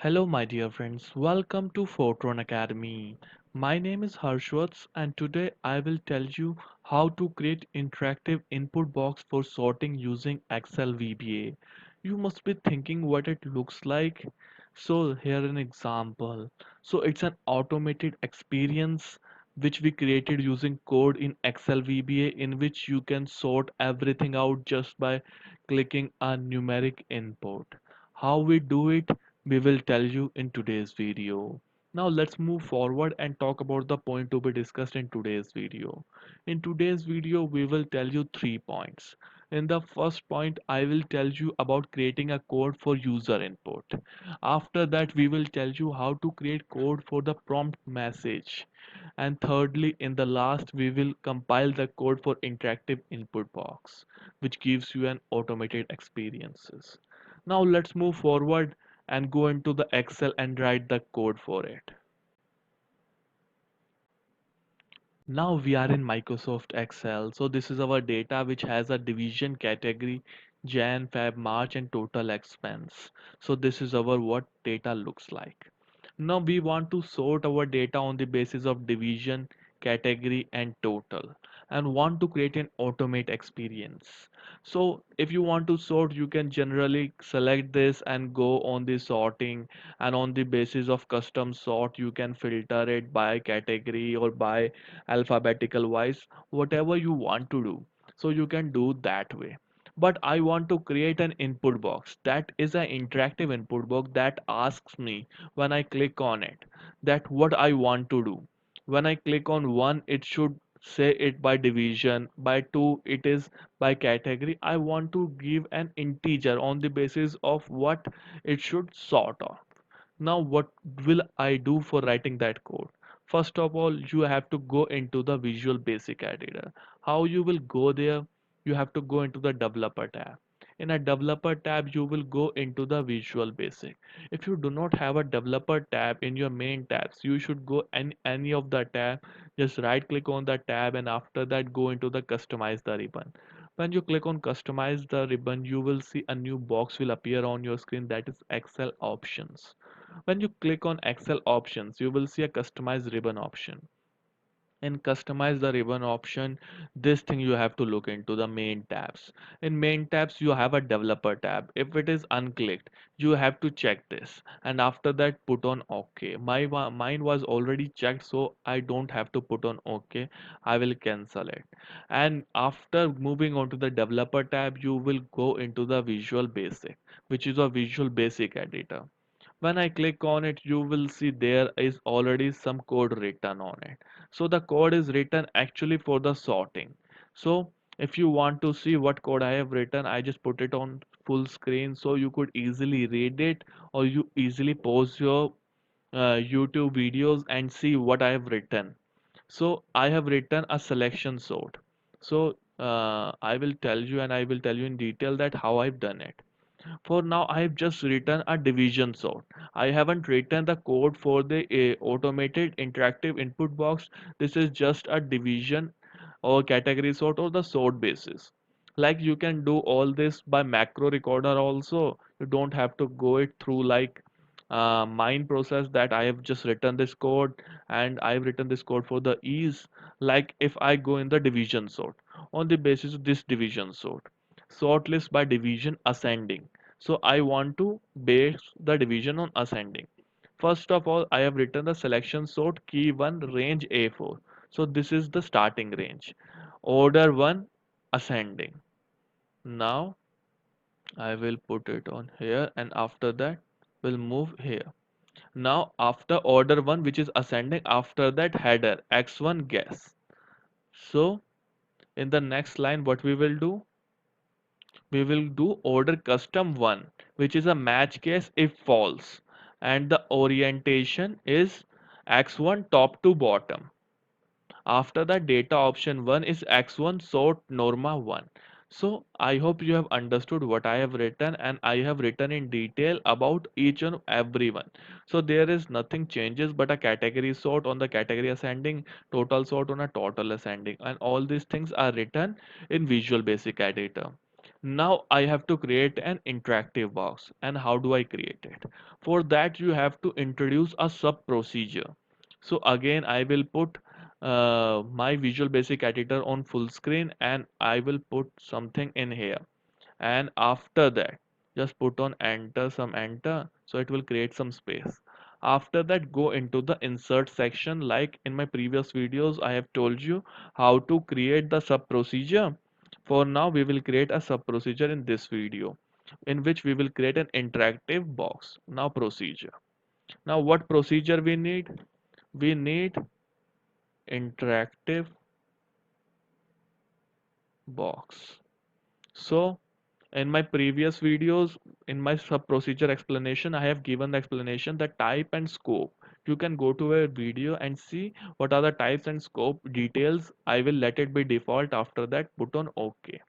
Hello, my dear friends. Welcome to Fortron Academy. My name is Harshwats, and today I will tell you how to create interactive input box for sorting using Excel VBA. You must be thinking what it looks like. So here an example. So it's an automated experience which we created using code in Excel VBA in which you can sort everything out just by clicking a numeric input. How we do it? We will tell you in today's video. Now let's move forward and talk about the point to be discussed in today's video. In today's video, we will tell you 3 points. In the first point, I will tell you about creating a code for user input. After that, we will tell you how to create code for the prompt message. And thirdly, in the last, we will compile the code for interactive input box, which gives you an automated experiences. Now let's move forward and go into the Excel and write the code for it. Now we are in Microsoft Excel. So this is our data which has a division category, Jan, Feb, March and total expense. So this is our what data looks like. Now we want to sort our data on the basis of division, category and total and want to create an automate experience. So if you want to sort, you can generally select this and go on the sorting, and on the basis of custom sort you can filter it by category or by alphabetical wise, whatever you want to do. So you can do that way. But I want to create an input box that is an interactive input box that asks me when I click on it that what I want to do. When I click on one, it should say it by division, by two it is by category. I want to give an integer on the basis of what it should sort of. Now what will I do for writing that code? First of all, you have to go into the Visual Basic editor. How you will go there? You have to go into the developer tab. In a developer tab, you will go into the Visual Basic. If you do not have a developer tab in your main tabs, you should go any of the tab. Just right click on the tab and after that go into the customize the ribbon. When you click on customize the ribbon, you will see a new box will appear on your screen, that is Excel options. When you click on Excel options, you will see a customize ribbon option. In customize the ribbon option, this thing you have to look into the main tabs. In main tabs, you have a developer tab. If it is unclicked, you have to check this and after that put on OK. Mine was already checked, so I don't have to put on OK. I will cancel it. And after moving on to the developer tab, you will go into the Visual Basic, which is a Visual Basic editor. When I click on it, you will see there is already some code written on it. So the code is written actually for the sorting. So if you want to see what code I have written, I just put it on full screen so you could easily read it, or you easily pause your YouTube videos and see what I have written. So I have written a selection sort. So I will tell you and I will tell you in detail that how I've done it. For now, I have just written a division sort. I haven't written the code for the automated interactive input box. This is just a division or category sort or the sort basis. Like you can do all this by macro recorder also. You don't have to go it through like mine process that I have just written this code and I've written this code for the ease. Like if I go in the division sort on the basis of this division sort list by division ascending. So I want to base the division on ascending. First of all, I have written the selection sort key 1 range A4. So this is the starting range. Order 1 ascending. Now I will put it on here and after that we'll move here. Now after order 1 which is ascending, after that header x1 guess. So in the next line what we will do? We will do order custom 1 which is a match case if false, and the orientation is x1 top to bottom. After that data option 1 is x1 sort norma 1. So I hope you have understood what I have written, and I have written in detail about each and every one. So there is nothing changes but a category sort on the category ascending, total sort on a total ascending, and all these things are written in Visual Basic Editor. Now I have to create an interactive box. And how do I create it? For that you have to introduce a sub procedure. So again I will put my Visual Basic editor on full screen, and I will put something in here. And after that just put on enter, some enter, so it will create some space. After that go into the insert section. Like in my previous videos I have told you how to create the sub procedure. For now we will create a sub procedure in this video, in which we will create an interactive box. Now procedure. Now what procedure we need? We need interactive box. So in my previous videos, in my sub procedure explanation, I have given the explanation, the type and scope. You can go to a video and see what are the types and scope details. I will let it be default. After that put on OK.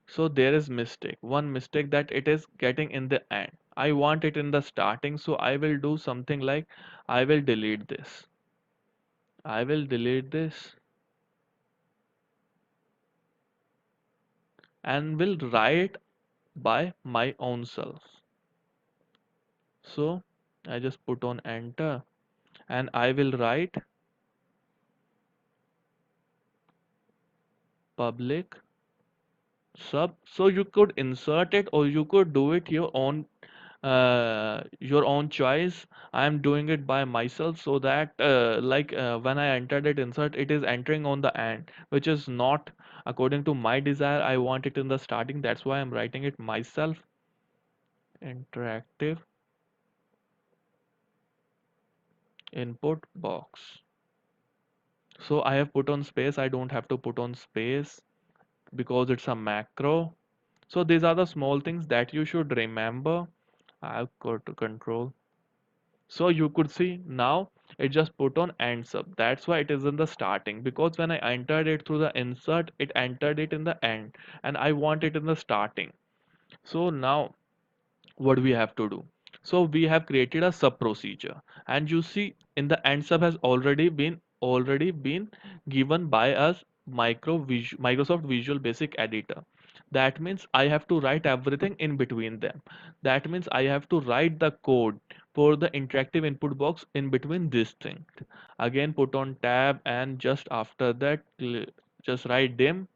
So there is mistake, one mistake, that it is getting in the end. I want it in the starting, so I will do something like I will delete this. I will delete this and will write by my own self. So I just put on enter and I will write public sub. So you could insert it or you could do it your own choice. I am doing it by myself so that when I entered it insert, it is entering on the end, which is not according to my desire. I want it in the starting. That's why I'm writing it myself. Interactive input box. So I have put on space. I don't have to put on space because it's a macro. So these are the small things that you should remember. I'll go to control. So you could see now it just put on end sub. That's why it is in the starting, because when I entered it through the insert, it entered it in the end and I want it in the starting. So now what we have to do? So we have created a sub procedure, and you see in the end sub has already been given by us Microsoft Visual Basic Editor. That means I have to write everything in between them. That means I have to write the code for the interactive input box in between this thing. Again put on tab and just after that just write dim.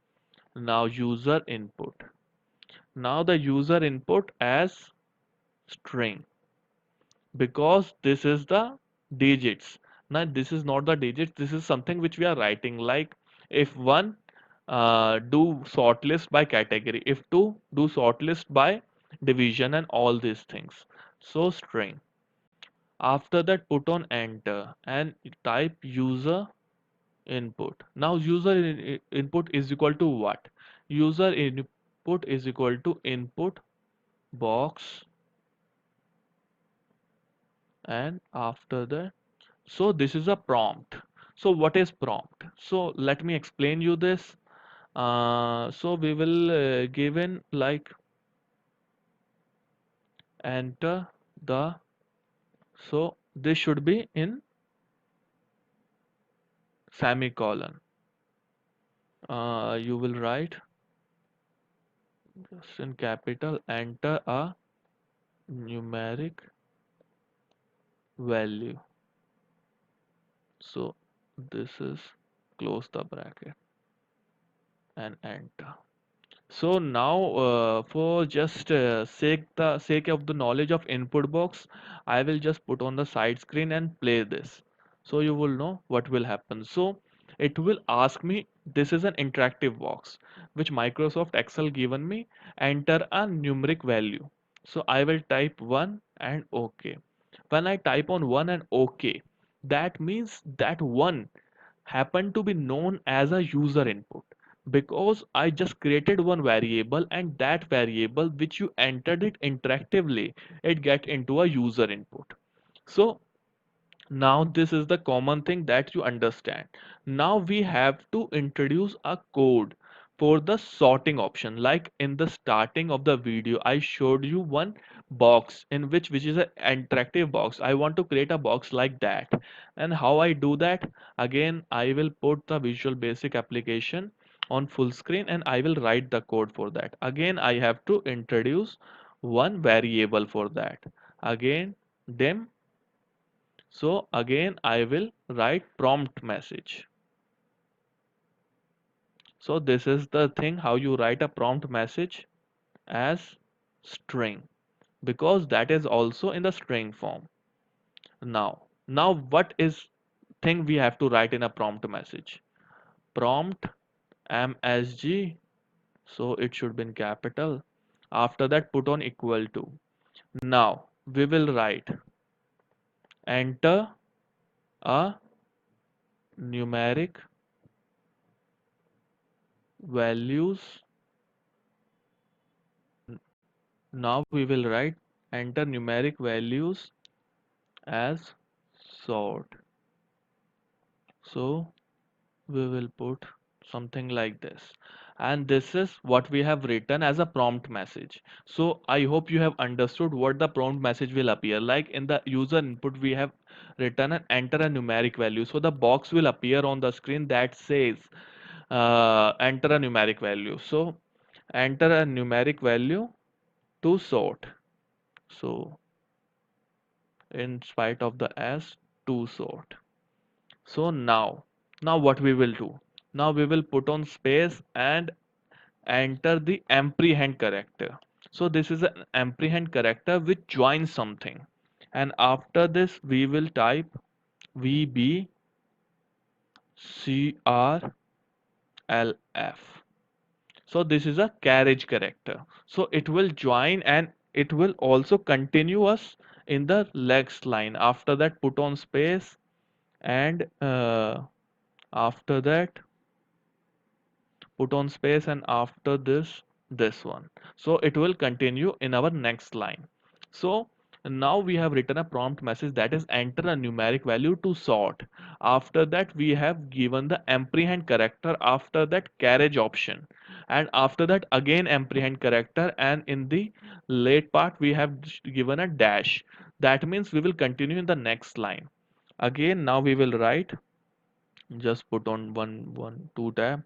Now user input. Now the user input as string, because this is the digits. Now this is not the digits, this is something which we are writing, like if one do shortlist by category, if two do shortlist by division and all these things. So string. After that put on enter and type user input. Now input is equal to what? User input is equal to input box, and after that, so this is a prompt. So what is prompt? So let me explain you this. So we will give in like enter the, so this should be in semicolon. You will write just in capital, enter a numeric value. So this is, close the bracket and enter. So now, for just sake of the knowledge of input box, I will just put on the side screen and play this. So you will know what will happen. So it will ask me, this is an interactive box which Microsoft Excel given me. Enter a numeric value. So I will type 1 and OK. When I type on 1 and OK, that means that 1 happen to be known as a user input, because I just created one variable, and that variable which you entered it interactively, it get into a user input. So now this is the common thing that you understand. Now we have to introduce a code for the sorting option. Like in the starting of the video, I showed you one box in which is an interactive box. I want to create a box like that. And how I do that? Again, I will put the Visual Basic application on full screen and I will write the code for that. Again, I have to introduce one variable for that. Again, dim. So again, I will write prompt message. So this is the thing how you write a prompt message as string because that is also in the string form. Now what is thing we have to write in a prompt message? Prompt msg, so it should be in capital. After that, put on equal to. Now we will write enter a numeric values. Now we will write enter numeric values as sort. So we will put something like this. And this is what we have written as a prompt message. So I hope you have understood what the prompt message will appear. Like in the user input, we have written an enter a numeric value. So the box will appear on the screen that says enter a numeric value. So enter a numeric value to sort. So in spite of the s to sort. So now what we will do? Now we will put on space and enter the ampersand character. So this is an ampersand character which joins something. And after this we will type VB CRLF. So this is a carriage character. So it will join and it will also continue us in the next line. After that put on space and after that put on space and after this one. So it will continue in our next line. So now we have written a prompt message that is enter a numeric value to sort. After that we have given the ampersand character, after that carriage option, and after that again ampersand character, and in the late part we have given a dash. That means we will continue in the next line. Again now we will write, just put on two tab.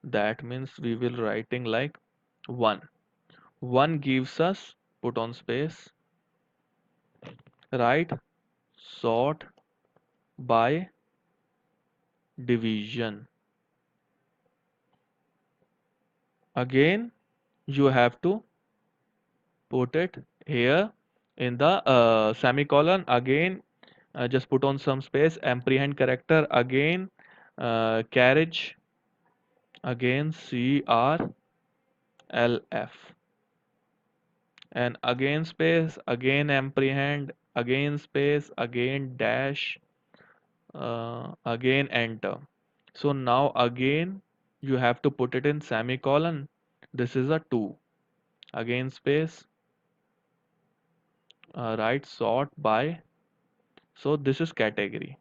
That means we will writing like 1. 1 gives us, put on space, write sort by division. Again you have to put it here in the semicolon. Again just put on some space, ampersand character, again carriage, again CRLF, and again space, again ampersand, again space, again dash, again enter. So now again you have to put it in semicolon. This is a 2. Again space, right sort by. So this is category.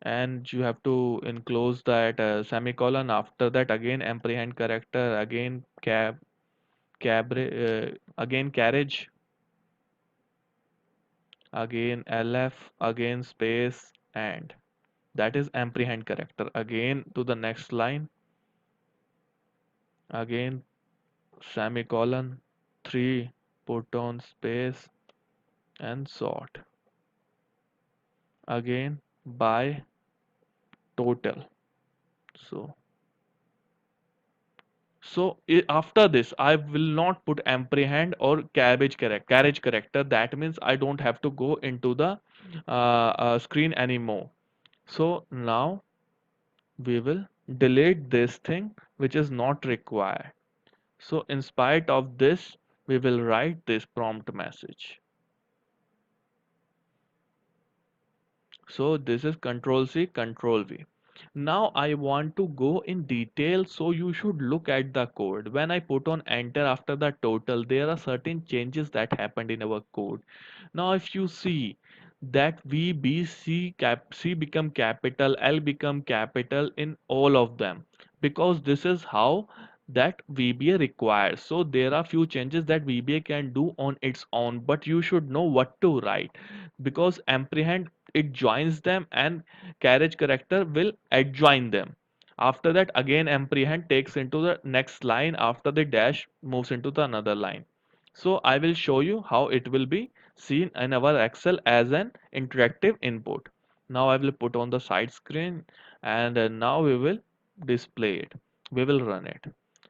And you have to enclose that semicolon. After that again ampersand character, again again carriage, again LF, again space, and that is ampersand character. Again to the next line, again semicolon, 3, put on space and sort. Again by total. So after this, I will not put ampersand or carriage character. That means I don't have to go into the screen anymore. So now we will delete this thing which is not required. So in spite of this, we will write this prompt message. So this is Control C, Control V. Now I want to go in detail, so you should look at the code. When I put on enter after the total, there are certain changes that happened in our code. Now if you see that V, B, C become capital, L become capital in all of them, because this is how that VBA requires. So there are few changes that VBA can do on its own, but you should know what to write, because ampersand it joins them, and carriage character will adjoin them. After that, again apprehend takes into the next line. After the dash moves into the another line. So I will show you how it will be seen in our Excel as an interactive input. Now I will put on the side screen, and now we will display it. We will run it.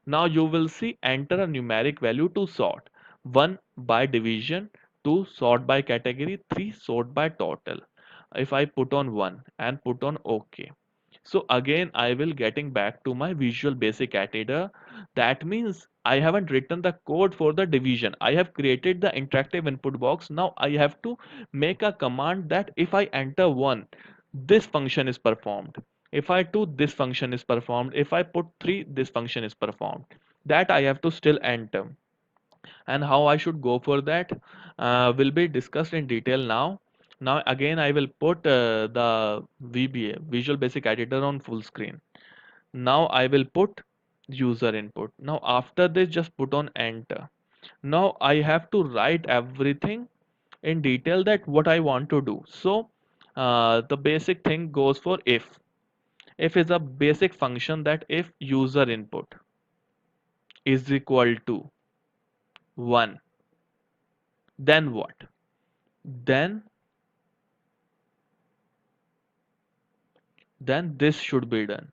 Now you will see enter a numeric value to sort. 1 by division, 2 sort by category, 3 sort by total. If I put on 1 and put on OK. So again I will getting back to my Visual Basic editor. That means I haven't written the code for the division. I have created the interactive input box. Now I have to make a command that if I enter 1, this function is performed. If I 2, this function is performed. If I put 3, this function is performed. That I have to still enter. And how I should go for that will be discussed in detail now. Now again I will put the VBA, Visual Basic Editor, on full screen. Now I will put user input. Now after this just put on enter. Now I have to write everything in detail that what I want to do. So the basic thing goes for if. If is a basic function that if user input is equal to 1, then what? Then this should be done.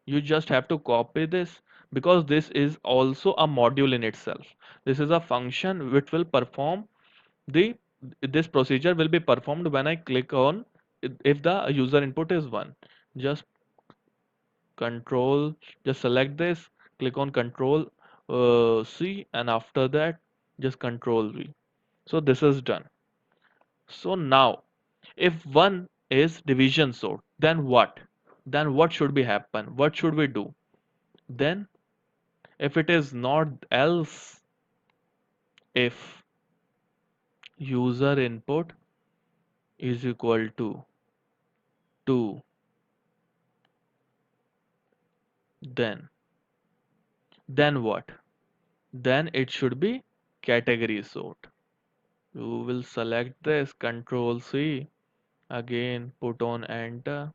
You just have to copy this, because this is also a module in itself. This is a function which will perform the this procedure will be performed when I click on if the user input is 1. Just control, just select this, click on control C, and after that just control V. So this is done. So now if 1 is division sort, then what? Then what should be happen? What should we do? Then if it is not else, if user input is equal to 2, then what? Then it should be category sort. You will select this, control C, again put on enter.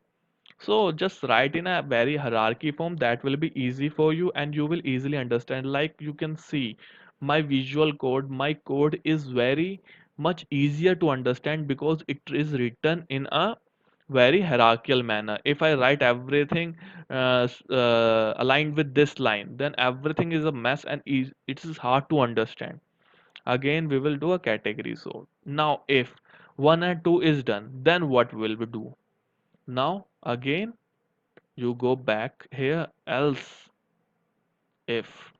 So just write in a very hierarchy form, that will be easy for you and you will easily understand. Like you can see my visual code, my code is very much easier to understand because it is written in a very hierarchical manner. If I write everything aligned with this line, then everything is a mess and it is hard to understand. Again we will do a category sort. Now if 1 and 2 is done, then what will we do? Now again you go back here, else if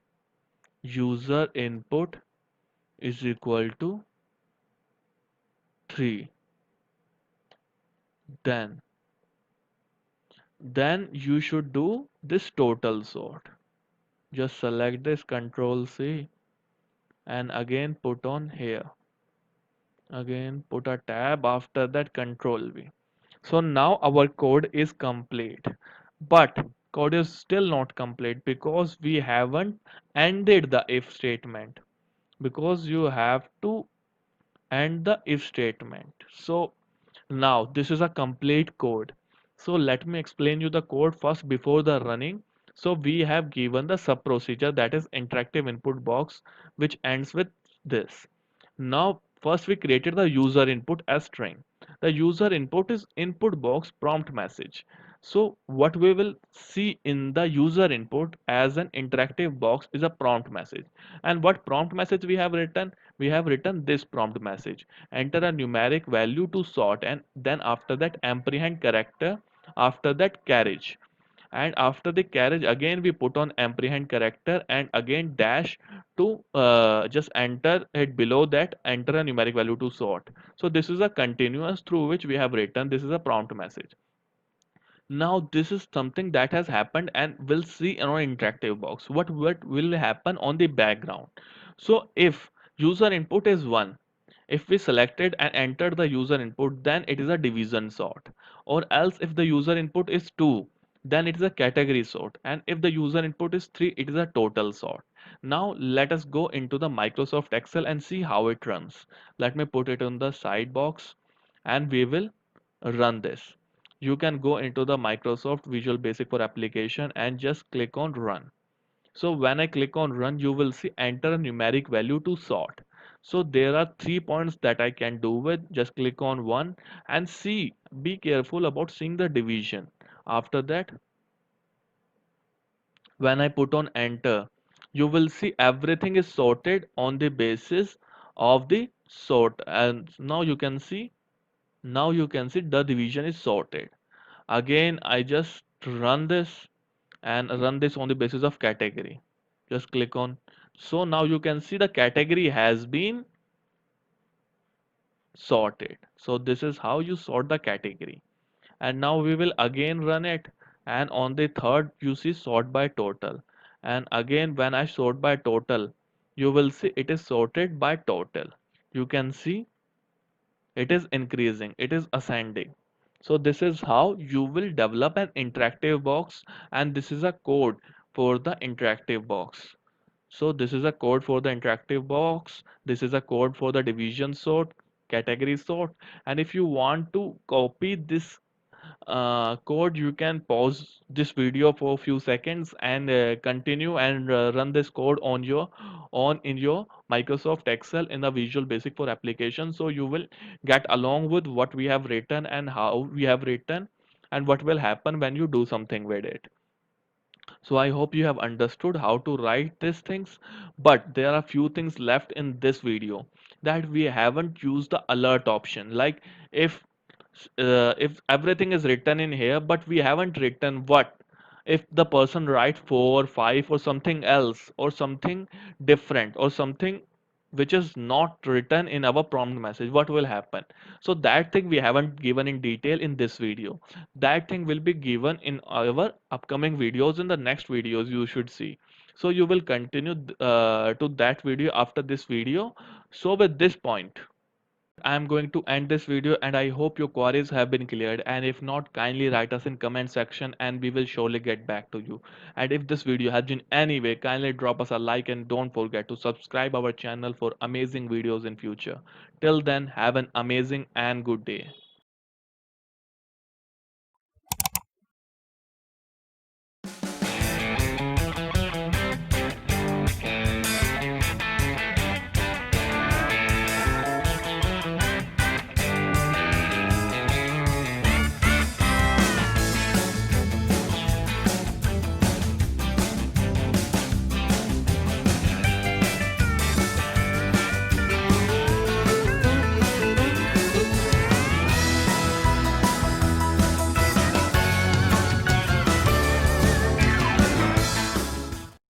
user input is equal to 3, then you should do this total sort. Just select this, control C, and again put on here, again put a tab, after that control V. So now our code is complete, but code is still not complete because we haven't ended the if statement, because you have to end the if statement. So now this is a complete code. So let me explain you the code first before the running. So we have given the sub procedure, that is interactive input box, which ends with this. Now first we created the user input as string. The user input is input box prompt message. So what we will see in the user input as an interactive box is a prompt message. And what prompt message we have written? We have written this prompt message: enter a numeric value to sort, and then after that apprehend character, after that carriage, and after the carriage again we put on apprehend character, and again dash to just enter it, below that enter a numeric value to sort. So this is a continuous through which we have written, this is a prompt message. Now this is something that has happened, and we'll see in our interactive box what will happen on the background. So if user input is 1, if we selected and entered the user input, then it is a division sort. Or else if the user input is 2, then it is a category sort. And if the user input is 3, it is a total sort. Now let us go into the Microsoft Excel and see how it runs. Let me put it on the side box, and we will run this. You can go into the Microsoft Visual Basic for application and just click on run. So when I click on run, you will see enter a numeric value to sort. So there are 3 points that I can do with. Just click on one and see. Be careful about seeing the division. After that, when I put on enter, you will see everything is sorted on the basis of the sort. And now you can see the division is sorted. Again, I just run this and run this on the basis of category. Just click on. So now you can see the category has been sorted. So this is how you sort the category. And now we will again run it. And on the third, you see sort by total. And again, when I sort by total, you will see it is sorted by total. You can see it is increasing, it is ascending. So this is how you will develop an interactive box, and this is a code for the interactive box. So this is a code for the interactive box, this is a code for the division sort, category sort. And if you want to copy this code, you can pause this video for a few seconds and continue and run this code on in your Microsoft Excel in the Visual Basic for application. So you will get along with what we have written and how we have written and what will happen when you do something with it. So I hope you have understood how to write these things, but there are few things left in this video that we haven't used the alert option. Like if if everything is written in here, but we haven't written what if the person write 4, 5 or something else or something different or something which is not written in our prompt message, what will happen? So that thing we haven't given in detail in this video. That thing will be given in our upcoming videos, in the next videos you should see. So you will continue to that video after this video. So with this point, I'm going to end this video and I hope your queries have been cleared, and if not, kindly write us in comment section and we will surely get back to you. And if this video has been any way, kindly drop us a like and don't forget to subscribe our channel for amazing videos in future. Till then, have an amazing and good day.